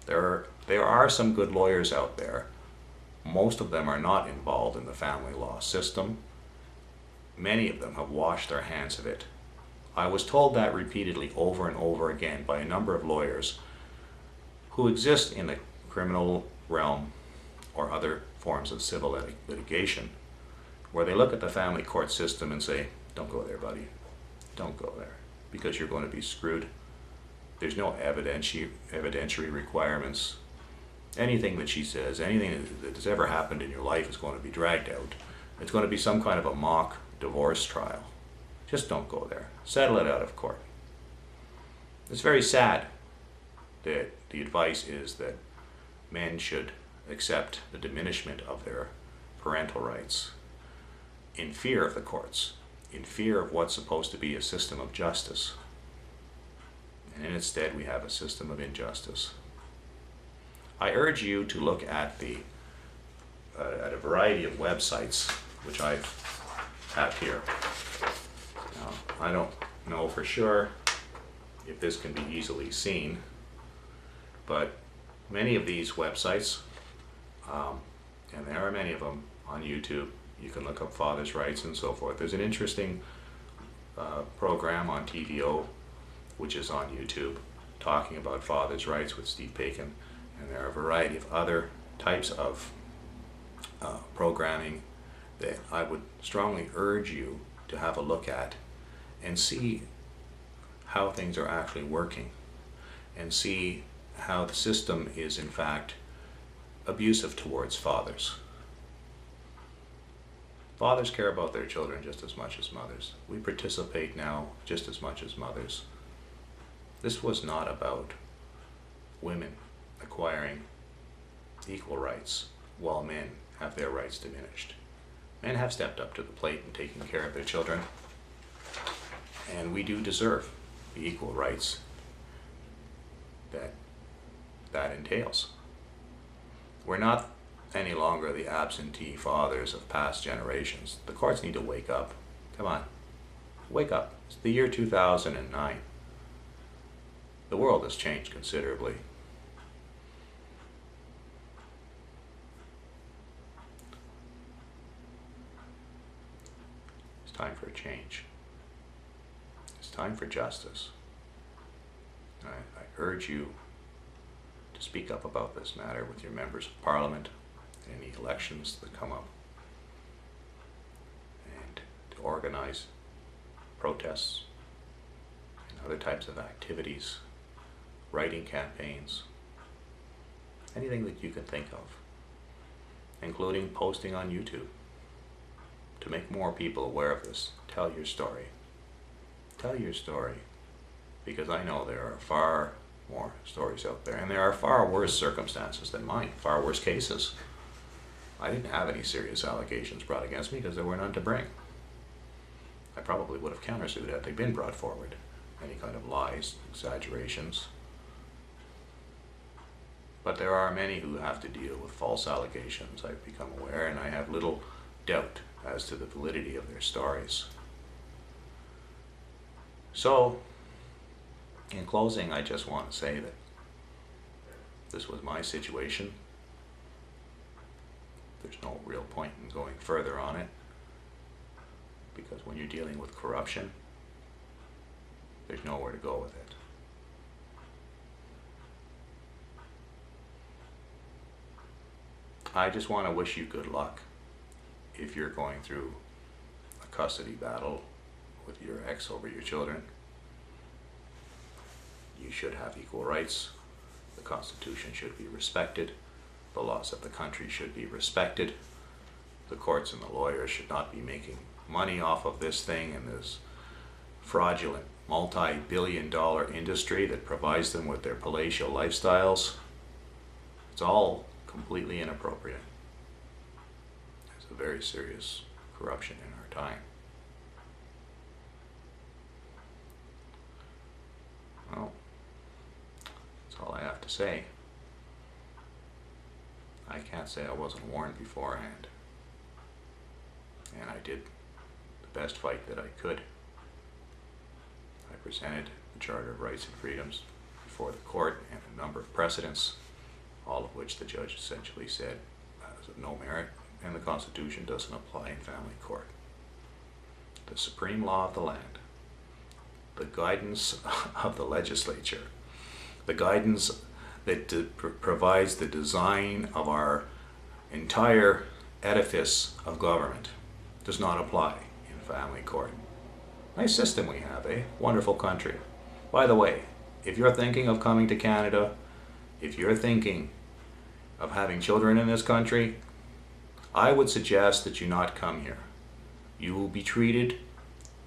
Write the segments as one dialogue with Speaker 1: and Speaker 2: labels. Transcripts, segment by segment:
Speaker 1: There are some good lawyers out there. Most of them are not involved in the family law system. Many of them have washed their hands of it. I was told that repeatedly over and over again by a number of lawyers who exist in the criminal realm or other forms of civil litigation, where they look at the family court system and say, don't go there, buddy. Don't go there, because you're going to be screwed. There's no evidentiary requirements. Anything that she says, anything that has ever happened in your life is going to be dragged out. It's going to be some kind of a mock divorce trial. Just don't go there. Settle it out of court. It's very sad that the advice is that men should accept the diminishment of their parental rights in fear of the courts, in fear of what's supposed to be a system of justice. And instead we have a system of injustice. I urge you to look at at a variety of websites, which I have here. Now, I don't know for sure if this can be easily seen, but many of these websites, and there are many of them on YouTube, you can look up fathers' rights and so forth. There's an interesting program on TVO, which is on YouTube, talking about fathers' rights with Steve Bacon, and there are a variety of other types of programming that I would strongly urge you to have a look at and see how things are actually working, and see how the system is in fact abusive towards fathers. Fathers care about their children just as much as mothers. We participate now just as much as mothers. This was not about women acquiring equal rights while men have their rights diminished. Men have stepped up to the plate and taken care of their children, and we do deserve the equal rights that entails. We're not any longer the absentee fathers of past generations. The courts need to wake up. Come on, wake up. It's the year 2009. The world has changed considerably. It's time for a change. It's time for justice. I urge you to speak up about this matter with your members of parliament in any elections that come up, and to organize protests and other types of activities, writing campaigns, anything that you can think of, including posting on YouTube to make more people aware of this. Tell your story. Tell your story, because I know there are far more stories out there, and there are far worse circumstances than mine, far worse cases. I didn't have any serious allegations brought against me because there were none to bring. I probably would have countersued had they been brought forward. Any kind of lies, exaggerations. But there are many who have to deal with false allegations, I've become aware, and I have little doubt as to the validity of their stories. So, in closing, I just want to say that this was my situation. There's no real point in going further on it, because when you're dealing with corruption, there's nowhere to go with it. I just want to wish you good luck if you're going through a custody battle with your ex over your children. You should have equal rights. The Constitution should be respected. The laws of the country should be respected. The courts and the lawyers should not be making money off of this thing and this fraudulent multi-billion-dollar industry that provides them with their palatial lifestyles. It's all completely inappropriate. There's a very serious corruption in our time. Well, that's all I have to say. I can't say I wasn't warned beforehand. And I did the best fight that I could. I presented the Charter of Rights and Freedoms before the court and a number of precedents all of which the judge essentially said has no merit, and the Constitution doesn't apply in family court. The supreme law of the land, the guidance of the legislature, the guidance that provides the design of our entire edifice of government, does not apply in family court. Nice system we have, eh? Wonderful country. By the way, if you're thinking of coming to Canada, if you're thinking of having children in this country, I would suggest that you not come here. You will be treated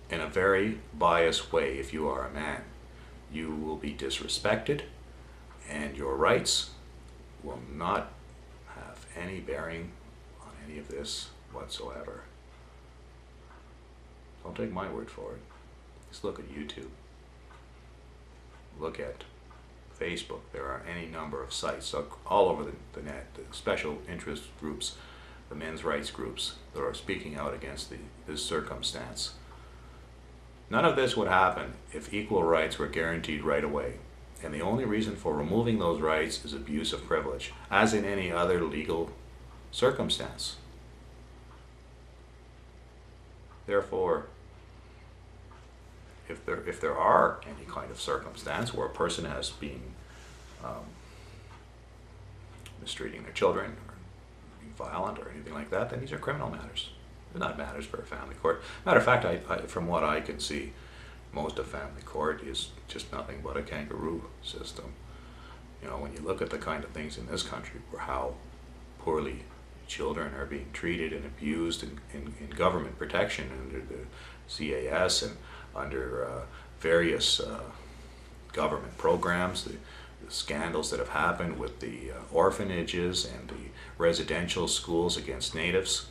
Speaker 1: in a very biased way if you are a man. You will be disrespected, and your rights will not have any bearing on any of this whatsoever. Don't take my word for it. Just look at YouTube. Look at Facebook. There are any number of sites all over the net, the special interest groups, the men's rights groups that are speaking out against this circumstance. None of this would happen if equal rights were guaranteed right away. And the only reason for removing those rights is abuse of privilege, as in any other legal circumstance. Therefore, if there are any kind of circumstance where a person has been mistreating their children or being violent or anything like that, then these are criminal matters. They're not matters for a family court. Matter of fact, from what I can see, most of family court is just nothing but a kangaroo system. You know, when you look at the kind of things in this country, where how poorly children are being treated and abused in government protection under the CAS and under various government programs, the scandals that have happened with the orphanages and the residential schools against natives.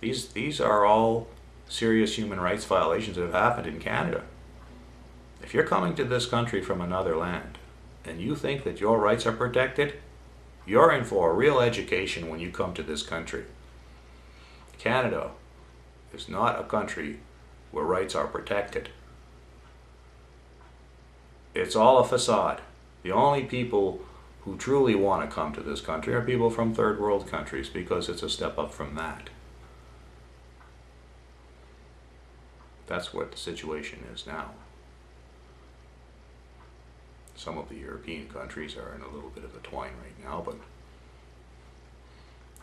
Speaker 1: These are all serious human rights violations that have happened in Canada. If you're coming to this country from another land and you think that your rights are protected, you're in for a real education when you come to this country. Canada is not a country where rights are protected. It's all a facade. The only people who truly want to come to this country are people from third world countries, because it's a step up from that. That's what the situation is now. Some of the European countries are in a little bit of a twine right now, but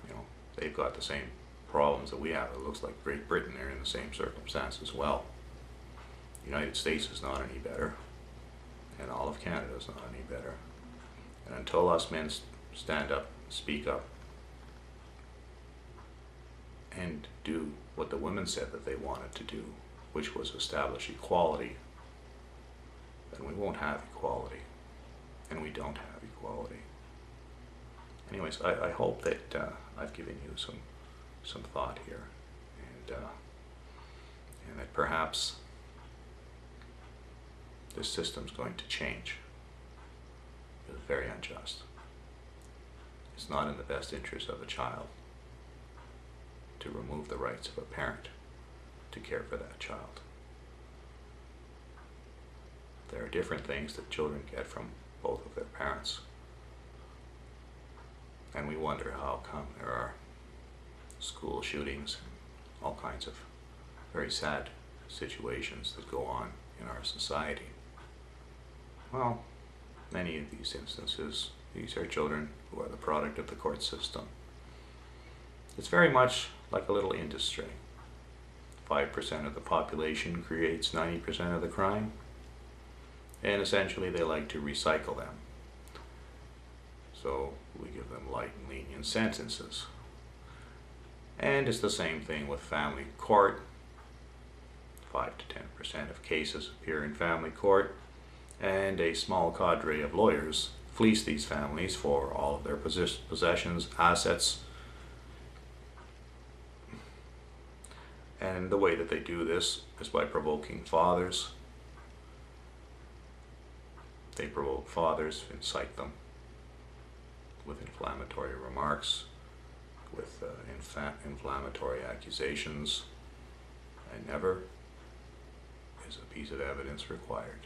Speaker 1: you know, they've got the same problems that we have. It looks like Great Britain are in the same circumstance as well. The United States is not any better, and all of Canada is not any better. And until us men stand up, speak up, and do what the women said that they wanted to do, which was establish equality, then we won't have equality, and we don't have equality. Anyways, I hope that I've given you some thought here, and that perhaps this system's going to change. It's very unjust. It's not in the best interest of a child to remove the rights of a parent to care for that child. There are different things that children get from both of their parents, and we wonder how come there are school shootings and all kinds of very sad situations that go on in our society. Well, many of these instances, these are children who are the product of the court system. It's very much like a little industry. 5% of the population creates 90% of the crime, and essentially they like to recycle them. So we give them light and lenient sentences. And it's the same thing with family court. 5 to 10% of cases appear in family court, and a small cadre of lawyers fleece these families for all of their possessions, assets. And the way that they do this is by provoking fathers. They provoke fathers, incite them with inflammatory remarks, with inflammatory accusations, and never is a piece of evidence required.